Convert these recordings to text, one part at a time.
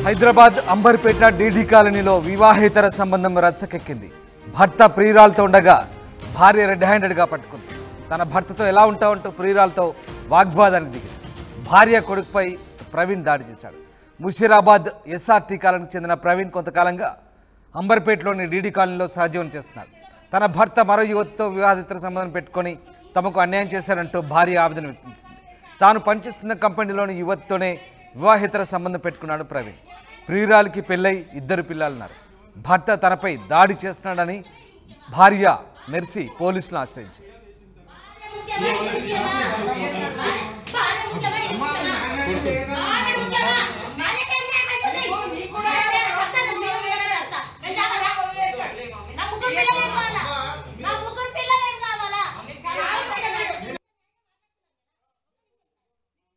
Hyderabad Amberpet DD కాలనీలో వివాహేతర సంబంధం రచ్చకెక్కింది. భర్త ప్రియురాలతో ఉండగా భార్య రెడ్ హ్యాండెడ్గా పట్టుకుంది. తన భర్తతో ఎలా ఉంటావంటూ ప్రియురాలతో వాగ్వాదానికి దిగింది. భార్య కొడుకుపై ప్రవీణ్ దాడి చేశాడు. ముషీరాబాద్ ఎస్ఆర్టీ కాలనీకి చెందిన ప్రవీణ్ కొంతకాలంగా అంబర్పేటలోని డీడీ కాలనీలో సహజీవనం చేస్తున్నాడు. తన భర్త మరో యువతితో వివాహేతర సంబంధం పెట్టుకొని తమకు అన్యాయం చేశారంటూ భార్య ఆవేదన వ్యక్తం చేసింది. తాను పనిచేస్తున్న కంపెనీలోని యువతితోనే వివాహేతర సంబంధం పెట్టుకున్నాడు ప్రవీణ్. ప్రియురాలికి పెళ్ళై 2 పిల్లలున్నారు. భర్త తనపై దాడి చేస్తున్నాడని భార్య మెర్సీ పోలీసులను ఆశ్రయించింది.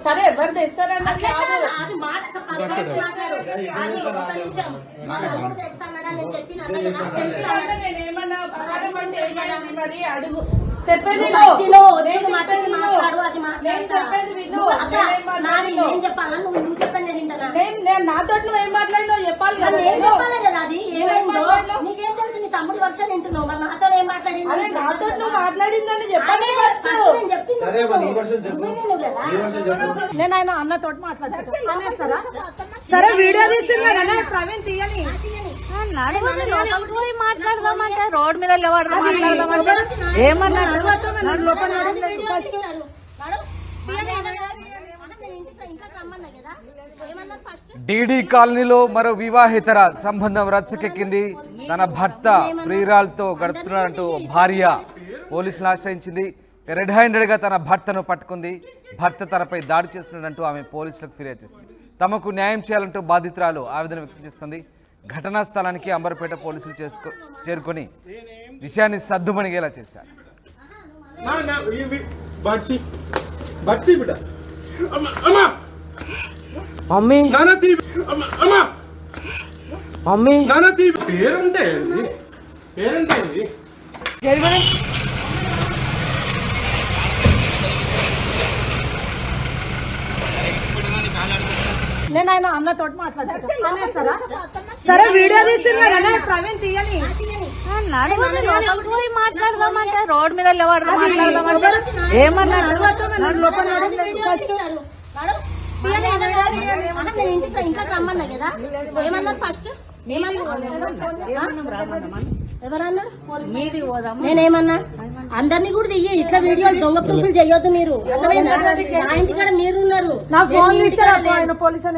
సరే ఎవరు తెస్తారన్న నేనేమన్నా మరి అడుగు చెప్పేది నాతో నువ్వేం మాట్లాడినావు చెప్పాలి కదా. నీకేం తెలుసు? నీ తమ్ముడు వర్షాలు వింటున్నావు, మరి నాతో ఏం మాట్లాడి? నాతో నువ్వు మాట్లాడిందని చెప్పాలి. నేను ఆయన అన్నతో మాట్లాడతారా? సరే వీడియో తీస్తున్నారా? ప్రవీణ్ తీయని మాట్లాడదామంటే రోడ్ మీద మాట్లాడదామంటే ఏమన్నాడు? డీడీ కాలనీలో మరో వివాహేతర సంబంధం రచ్చకెక్కింది. తన భర్త ప్రియురాలతో గడుపుతున్నాడంటూ భార్య పోలీసులను ఆశ్రయించింది. రెడ్ హ్యాండెడ్గా తన భర్తను పట్టుకుంది. భర్త తనపై దాడి చేస్తున్నాడంటూ ఆమె పోలీసులకు ఫిర్యాదు చేసింది. తమకు న్యాయం చేయాలంటూ బాధితురాలు ఆవేదన వ్యక్తం చేస్తుంది. ఘటనా స్థలానికి అంబర్పేట పోలీసులు చేరుకొని విషయాన్ని సద్దుమణిగేలా చేశారు. నేను ఆయన అన్నతో మాట్లాడతారా? సరే వీడియో తీస్తున్నారా? ప్రవీణ్ తీయని మాట్లాడదామంటే రోడ్ మీద మాట్లాడదామంటే ఏమన్నాడు? ఇంకా రమ్మన్నా కదా, ఏమన్నారు? ఫస్ట్ నేనేమన్నా అందరినీ కూడా తీయ ఇట్లా వీడియోలు దొంగ ప్రూఫ్లు చేయొద్దు. మీరు నా ఇంటికాడ మీరు ఉన్నారు. నా ఫోన్ పోలీసు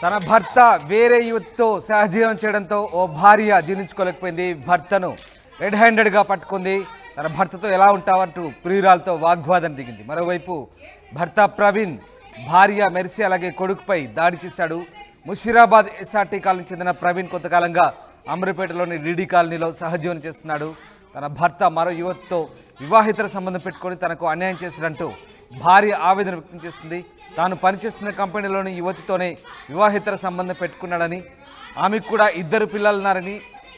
తన భర్త వేరే యువతితో సహజీవనం చేయడంతో ఓ భార్య జీర్ణించుకోలేకపోయింది. భర్తను రెడ్ హ్యాండెడ్గా పట్టుకుంది. తన భర్తతో ఎలా ఉంటావంటూ ప్రియురాలతో వాగ్వాదం దిగింది. మరోవైపు భర్త ప్రవీణ్ భార్య మెర్సీ అలాగే కొడుకుపై దాడి చేశాడు. ముషీరాబాద్ ఎస్ఆర్టీ కాలనీకి చెందిన ప్రవీణ్ కొంతకాలంగా అమరపేటలోని డీడీ కాలనీలో సహజీవనం చేస్తున్నాడు. తన భర్త మరో యువతితో వివాహేతర సంబంధం పెట్టుకొని తనకు అన్యాయం చేసినట్టు భార్య ఆవేదన వ్యక్తం చేస్తుంది. తాను పనిచేస్తున్న కంపెనీలోని యువతితోనే వివాహేతర సంబంధం పెట్టుకున్నాడని, ఆమెకు కూడా 2 పిల్లలున్నారని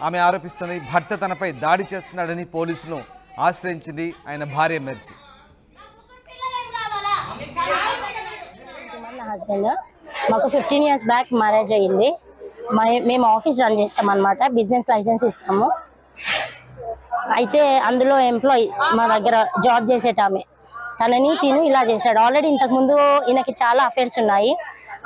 ఆమె ఆరోపిస్తుంది. భర్త తనపై దాడి చేస్తున్నాడని పోలీసులను ఆశ్రయించింది ఆయన భార్య మెర్సీ. హస్బెండ్ మాకు 15 years బ్యాక్ మ్యారేజ్ అయ్యింది. మేము ఆఫీస్ రన్ చేస్తాం అన్నమాట. బిజినెస్ లైసెన్స్ ఇస్తాము. అయితే అందులో ఎంప్లాయీ మా దగ్గర జాబ్ చేసేటామె తనని ఇలా చేశాడు. ఆల్రెడీ ఇంతకుముందు ఈయనకి చాలా అఫేర్స్ ఉన్నాయి.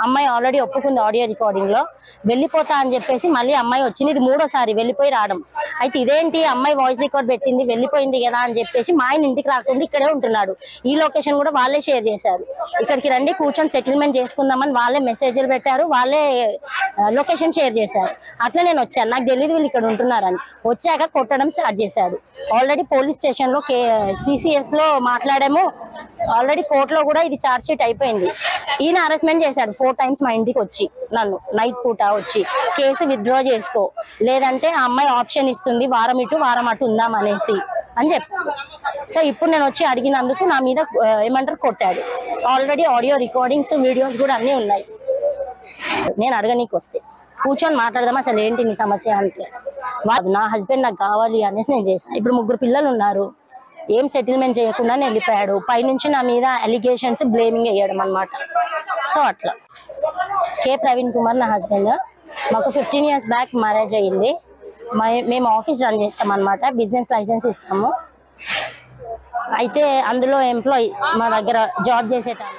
అమ్మాయి ఆల్రెడీ ఒప్పుకుంది ఆడియో రికార్డింగ్ లో. వెళ్ళిపోతా అని చెప్పేసి మళ్ళీ అమ్మాయి వచ్చింది. ఇది 3వసారి వెళ్ళిపోయి రావడం. అయితే ఇదేంటి అమ్మాయి వాయిస్ రికార్డ్ పెట్టింది వెళ్ళిపోయింది కదా అని చెప్పేసి మా ఆయన ఇంటికి రాకుండా ఇక్కడే ఉంటున్నాడు. ఈ లొకేషన్ కూడా వాళ్ళే షేర్ చేశారు. ఇక్కడికి రండి కూర్చొని సెటిల్మెంట్ చేసుకుందామని వాళ్ళే మెసేజ్లు పెట్టారు. వాళ్ళే లొకేషన్ షేర్ చేశారు. అట్లా నేను వచ్చాను. నాకు తెలియదు వీళ్ళు ఇక్కడ ఉంటున్నారని. వచ్చాక కొట్టడం స్టార్ట్ చేశాడు. ఆల్రెడీ పోలీస్ స్టేషన్ లో CCS లో మాట్లాడాము. ఆల్రెడీ కోర్టులో కూడా ఇది ఛార్జ్ షీట్ అయిపోయింది. ఈయన అరెస్ట్మెంట్ చేశాడు 4 times మా ఇంటికి వచ్చి. నన్ను నైట్ పూట వచ్చి కేసు విత్డ్రా చేసుకో, లేదంటే ఆ అమ్మాయి ఆప్షన్ ఇస్తుంది వారం ఇటు వారం అటు ఉందాం అనేసి అని చెప్పాడు. సో ఇప్పుడు నేను వచ్చి అడిగినందుకు నా మీద ఏమంటారు కొట్టాడు. ఆల్రెడీ ఆడియో రికార్డింగ్స్ వీడియోస్ కూడా అన్నీ ఉన్నాయి. నేను అడగనీకి వస్తే కూర్చొని మాట్లాడదాం అసలు ఏంటి నీ సమస్య అంటే, నా హస్బెండ్ నాకు కావాలి అనేసి నేను చేశాను. ఇప్పుడు 3 పిల్లలు ఉన్నారు. ఏం సెటిల్మెంట్ చేయకుండా వెళ్ళిపోయాడు. పైనుంచి నా మీద అలిగేషన్స్ బ్లేమింగ్ వేయడం అనమాట. సో అట్లా కే ప్రవీణ్ కుమార్ నా హస్బెండ్. మాకు 15 years బ్యాక్ మ్యారేజ్ అయ్యింది. మేము ఆఫీస్ రన్ చేస్తాం అనమాట, బిజినెస్ లైసెన్స్ ఇస్తాము. అయితే అందులో ఎంప్లాయీ మా దగ్గర జాబ్ చేసేటాను.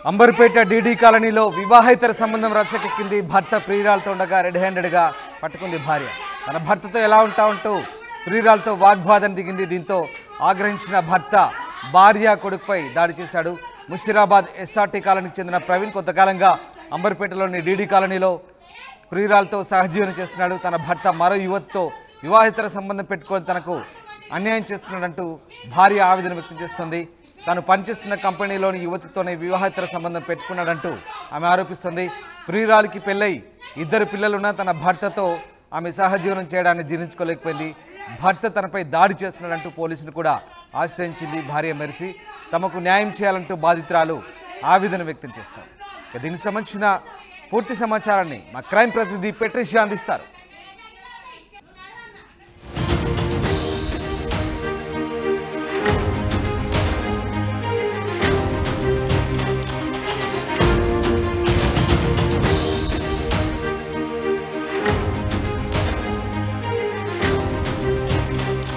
అంబర్పేట డీడీ కాలనీలో వివాహేతర సంబంధం రచ్చకెక్కింది. భర్త ప్రియురాలతో ఉండగా రెడ్ హ్యాండెడ్గా పట్టుకుంది భార్య. తన భర్తతో ఎలా ఉంటామంటూ ప్రియురాలతో వాగ్వాదం దిగింది. దీంతో ఆగ్రహించిన భర్త భార్య కొడుకుపై దాడి చేశాడు. ముషీరాబాద్ ఎస్ఆర్టీ కాలనీకి చెందిన ప్రవీణ్ కొంతకాలంగా అంబర్పేటలోని డీడీ కాలనీలో ప్రియురాలతో సహజీవనం చేస్తున్నాడు. తన భర్త మరో యువతితో వివాహేతర సంబంధం పెట్టుకొని తనకు అన్యాయం చేస్తున్నాడంటూ భార్య ఆవేదన వ్యక్తం చేస్తుంది. తాను పనిచేస్తున్న కంపెనీలోని యువతితోనే వివాహేతర సంబంధం పెట్టుకున్నాడంటూ ఆమె ఆరోపిస్తుంది. ప్రియురాలికి పెళ్ళై 2 పిల్లలున్న తన భర్తతో ఆమె సహజీవనం చేయడాన్ని జీర్ణించుకోలేకపోయింది. భర్త తనపై దాడి చేస్తున్నాడంటూ పోలీసులు కూడా ఆశ్రయించింది. భార్య మెరిసి తమకు న్యాయం చేయాలంటూ బాధితురాలు ఆవేదన వ్యక్తం చేస్తారు. దీనికి సంబంధించిన పూర్తి సమాచారాన్ని మా క్రైమ్ ప్రతినిధి పెట్రిషియా అందిస్తారు.